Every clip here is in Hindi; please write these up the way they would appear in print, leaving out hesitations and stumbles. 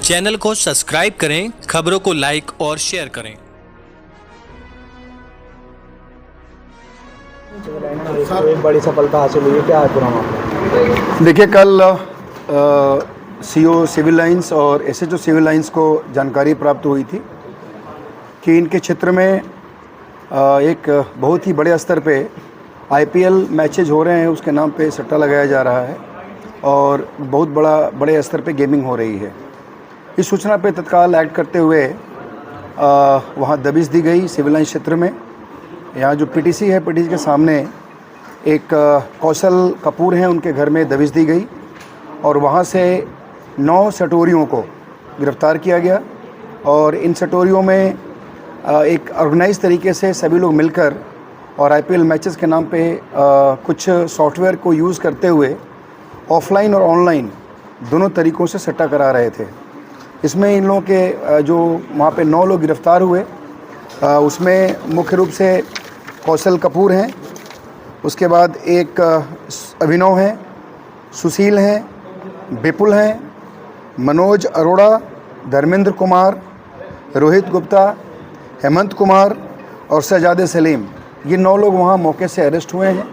चैनल को सब्सक्राइब करें, खबरों को लाइक और शेयर करें। एक बड़ी सफलता हासिल हुई है, क्या है पूरा मामला? देखिए, कल सीओ सिविल लाइंस और एसएचओ सिविल लाइंस को जानकारी प्राप्त हुई थी कि इनके क्षेत्र में एक बहुत ही बड़े स्तर पे आईपीएल मैचेज हो रहे हैं, उसके नाम पे सट्टा लगाया जा रहा है और बहुत बड़े स्तर पे गेमिंग हो रही है। इस सूचना पे तत्काल एक्ट करते हुए वहाँ दबिश दी गई सिविल लाइंस क्षेत्र में। यहाँ जो पीटीसी है, पीटीसी के सामने एक कौशल कपूर हैं, उनके घर में दबिश दी गई और वहाँ से 9 सटोरियों को गिरफ्तार किया गया। और इन सटोरियों में एक ऑर्गेनाइज तरीके से सभी लोग मिलकर और आईपीएल मैचेस के नाम पे कुछ सॉफ्टवेयर को यूज़ करते हुए ऑफलाइन और ऑनलाइन दोनों तरीक़ों से सट्टा करा रहे थे। इसमें इन लोगों के जो वहाँ पे 9 लोग गिरफ्तार हुए, उसमें मुख्य रूप से कौशल कपूर हैं, उसके बाद एक अभिनव हैं, सुशील हैं, विपुल हैं, मनोज अरोड़ा, धर्मेंद्र कुमार, रोहित गुप्ता, हेमंत कुमार और शहजादे सलीम, ये 9 लोग वहाँ मौके से अरेस्ट हुए हैं।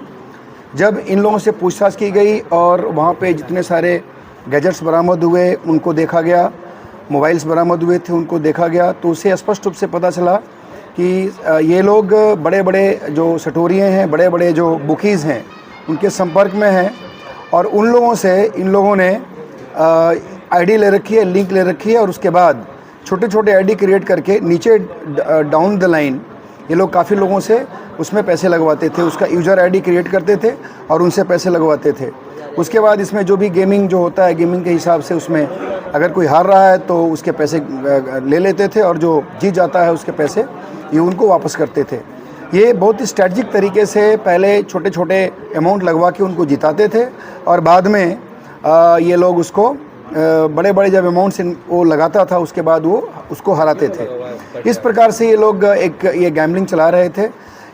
जब इन लोगों से पूछताछ की गई और वहाँ पे जितने सारे गैजेट्स बरामद हुए उनको देखा गया, मोबाइल्स बरामद हुए थे उनको देखा गया, तो उसे स्पष्ट रूप से पता चला कि ये लोग बड़े बड़े जो सटोरिये हैं, बड़े बड़े जो बुकीज़ हैं, उनके संपर्क में हैं और उन लोगों से इन लोगों ने आईडी ले रखी है, लिंक ले रखी है और उसके बाद छोटे छोटे आईडी क्रिएट करके नीचे डाउन द लाइन ये लोग काफ़ी लोगों से उसमें पैसे लगवाते थे। उसका यूज़र आईडी क्रिएट करते थे और उनसे पैसे लगवाते थे। उसके बाद इसमें जो भी गेमिंग जो होता है, गेमिंग के हिसाब से उसमें अगर कोई हार रहा है तो उसके पैसे ले लेते थे और जो जीत जाता है उसके पैसे ये उनको वापस करते थे। ये बहुत ही स्ट्रैटेजिक तरीके से पहले छोटे छोटे अमाउंट लगवा के उनको जिताते थे और बाद में ये लोग उसको बड़े बड़े जब अमाउंट्स वो लगाता था उसके बाद वो उसको हराते थे। इस प्रकार से ये लोग ये गैम्बलिंग चला रहे थे।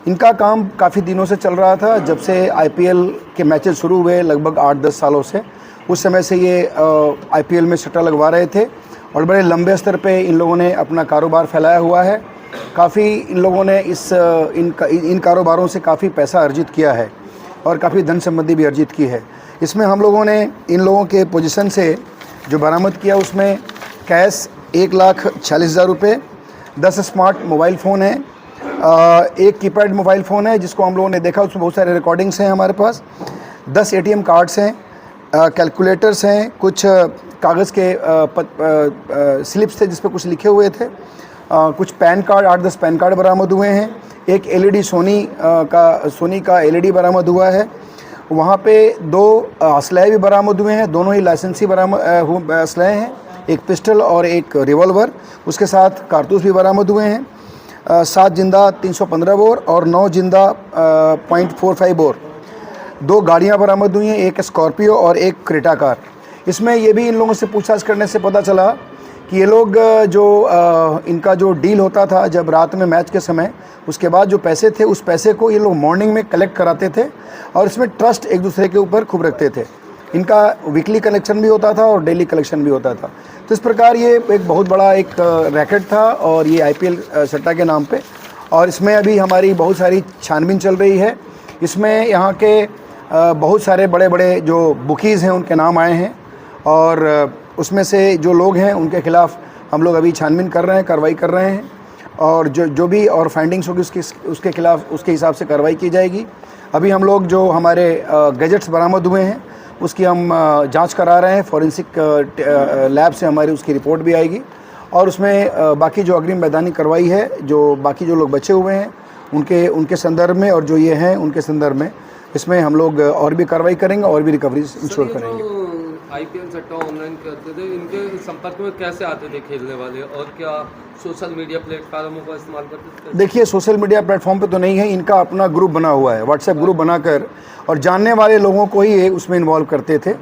इनका काम काफ़ी दिनों से चल रहा था, जब से आईपीएल के मैचेस शुरू हुए लगभग 8-10 सालों से, उस समय से ये आईपीएल में सट्टा लगवा रहे थे और बड़े लंबे स्तर पे इन लोगों ने अपना कारोबार फैलाया हुआ है। काफ़ी इन लोगों ने इन कारोबारों से काफ़ी पैसा अर्जित किया है और काफ़ी धन संपत्ति भी अर्जित की है। इसमें हम लोगों ने इन लोगों के पोजीशन से जो बरामद किया उसमें कैश 1,46,000 रुपये, 10 स्मार्ट मोबाइल फ़ोन है, एक कीपैड मोबाइल फ़ोन है जिसको हम लोगों ने देखा, उसमें बहुत सारे रिकॉर्डिंग्स हैं हमारे पास, 10 एटीएम कार्ड्स हैं, कैलकुलेटर्स हैं, कुछ कागज़ के स्लिप्स थे जिस पर कुछ लिखे हुए थे, कुछ पैन कार्ड 8-10 पैन कार्ड बरामद हुए हैं, एक एलईडी सोनी का एलईडी बरामद हुआ है। वहाँ पे 2 असलहे भी बरामद हुए हैं, दोनों ही लाइसेंसी बरामद असलहे हैं, एक पिस्टल और एक रिवॉल्वर, उसके साथ कारतूस भी बरामद हुए हैं। 7 जिंदा 315 बोर और 9 जिंदा .45 बोर। 2 गाड़ियाँ बरामद हुई हैं, एक स्कॉर्पियो और एक क्रेटा कार। इसमें ये भी इन लोगों से पूछताछ करने से पता चला कि ये लोग इनका जो डील होता था जब रात में मैच के समय, उसके बाद जो पैसे थे उस पैसे को ये लोग मॉर्निंग में कलेक्ट कराते थे और इसमें ट्रस्ट एक दूसरे के ऊपर खूब रखते थे। इनका वीकली कलेक्शन भी होता था और डेली कलेक्शन भी होता था। तो इस प्रकार ये एक बहुत बड़ा एक रैकेट था और ये आईपीएल सट्टा के नाम पे, और इसमें अभी हमारी बहुत सारी छानबीन चल रही है। इसमें यहाँ के बहुत सारे बड़े बड़े जो बुकीज़ हैं उनके नाम आए हैं और उसमें से जो लोग हैं उनके खिलाफ़ हम लोग अभी छानबीन कर रहे हैं, कार्रवाई कर रहे हैं और जो भी और फाइंडिंग्स होगी उसके खिलाफ़ उसके हिसाब से कार्रवाई की जाएगी। अभी हम लोग जो हमारे गैजेट्स बरामद हुए हैं उसकी हम जांच करा रहे हैं, फॉरेंसिक लैब से हमारी उसकी रिपोर्ट भी आएगी और उसमें बाकी जो अग्रिम वैधानिक कार्रवाई है, जो बाकी जो लोग बचे हुए हैं उनके संदर्भ में और जो ये हैं उनके संदर्भ में, इसमें हम लोग और भी कार्रवाई करेंगे और भी रिकवरी इंश्योर करेंगे। आईपीएल सट्टा ऑनलाइन करते थे, इनके संपर्क में कैसे आते थे खेलने वाले और क्या सोशल मीडिया प्लेटफॉर्मों का इस्तेमाल करते थे? देखिए, सोशल मीडिया प्लेटफॉर्म पे तो नहीं है, इनका अपना ग्रुप बना हुआ है, व्हाट्सएप ग्रुप बनाकर, और जानने वाले लोगों को ही उसमें इन्वॉल्व करते थे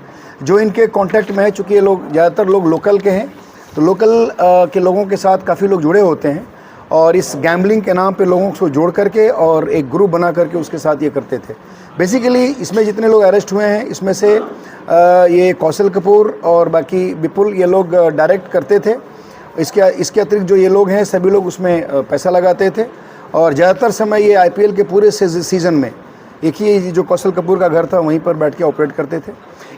जो इनके कांटेक्ट में है। चूँकि ये लोग ज़्यादातर लोग लोकल के हैं तो लोकल के लोगों के साथ काफ़ी लोग जुड़े होते हैं और इस गैम्बलिंग के नाम पे लोगों को जोड़ करके और एक ग्रुप बना करके उसके साथ ये करते थे। बेसिकली इसमें जितने लोग अरेस्ट हुए हैं इसमें से ये कौशल कपूर और बाकी विपुल ये लोग डायरेक्ट करते थे। इसके अतिरिक्त जो ये लोग हैं सभी लोग उसमें पैसा लगाते थे और ज़्यादातर समय ये IPL के पूरे सीज़न में एक ही जो कौशल कपूर का घर था वहीं पर बैठ के ऑपरेट करते थे।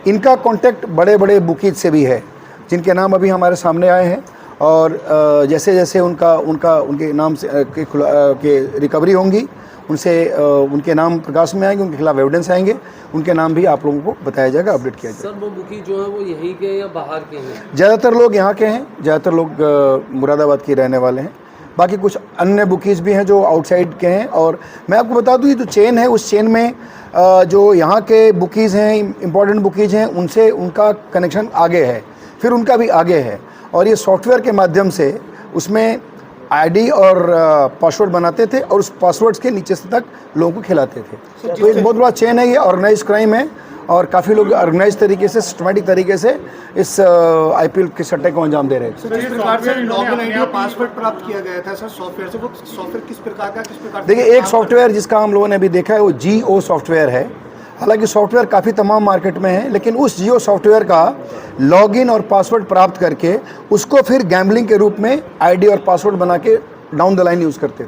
इनका कॉन्टैक्ट बड़े बड़े बुकीज से भी है जिनके नाम अभी हमारे सामने आए हैं और जैसे जैसे उनके नाम से के रिकवरी होंगी उनके नाम प्रकाश में आएंगे, उनके खिलाफ एविडेंस आएंगे, उनके नाम भी आप लोगों को बताया जाएगा, अपडेट किया जाएगा। सर वो बुकी जो है वो यहीं के या बाहर के हैं? ज़्यादातर लोग यहाँ के हैं, ज़्यादातर लोग मुरादाबाद के रहने वाले हैं। बाकी कुछ अन्य बुकीज भी हैं जो आउटसाइड के हैं। और मैं आपको बता दूँ ये जो चेन है उस चेन में जो यहाँ के बुकीज़ हैं, इम्पॉर्टेंट बुकीज़ हैं, उनसे उनका कनेक्शन आगे है, फिर उनका भी आगे है और ये सॉफ्टवेयर के माध्यम से उसमें आईडी और पासवर्ड बनाते थे और उस पासवर्ड्स के नीचे से तक लोगों को खिलाते थे। तो एक बहुत बड़ा चेन है, ये ऑर्गेनाइज क्राइम है और काफ़ी लोग ऑर्गेनाइज तरीके से, सिस्टमेटिक तरीके से इस IPL के सट्टे को अंजाम दे रहे थे। जिस प्रकार से लॉगिन आईडी और पासवर्ड प्राप्त किया गया था सर सॉफ्टवेयर से, वो सॉफ्टवेयर किस प्रकार का देखिए, एक सॉफ्टवेयर जिसका हम लोगों ने अभी देखा है वो GO सॉफ्टवेयर है। हालांकि सॉफ्टवेयर काफ़ी तमाम मार्केट में है, लेकिन उस GO सॉफ्टवेयर का लॉगिन और पासवर्ड प्राप्त करके उसको फिर गैम्बलिंग के रूप में आईडी और पासवर्ड बना के डाउन द लाइन यूज़ करते थे।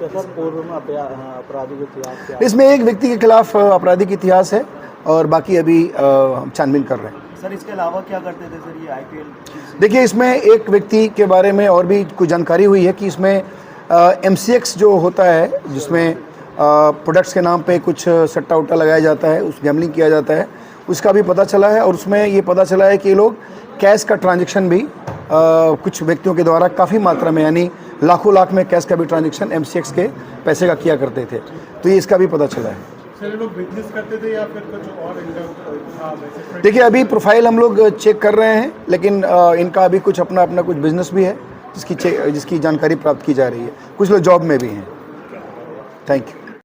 पूर्व में आपराधिक इतिहास इसमें एक व्यक्ति के खिलाफ आपराधिक इतिहास है और बाकी अभी हम छानबीन कर रहे हैं। सर इसके अलावा क्या करते थे सर ये IPL? देखिए, इसमें एक व्यक्ति के बारे में और भी कुछ जानकारी हुई है कि इसमें MCX जो होता है जिसमें प्रोडक्ट्स के नाम पे कुछ सट्टा उट्टा लगाया जाता है, उस गैम्बलिंग किया जाता है, उसका भी पता चला है। और उसमें ये पता चला है कि ये लोग कैश का ट्रांजैक्शन भी कुछ व्यक्तियों के द्वारा काफ़ी मात्रा में, यानी लाखों लाख में कैश का भी ट्रांजैक्शन MCX के पैसे का किया करते थे। तो ये इसका भी पता चला है। सर लोग बिजनेस करते थे या फिर कुछ और? देखिए, अभी प्रोफाइल हम लोग चेक कर रहे हैं, लेकिन इनका अभी कुछ अपना कुछ बिजनेस भी है जिसकी जानकारी प्राप्त की जा रही है। कुछ लोग जॉब में भी हैं। Thank you.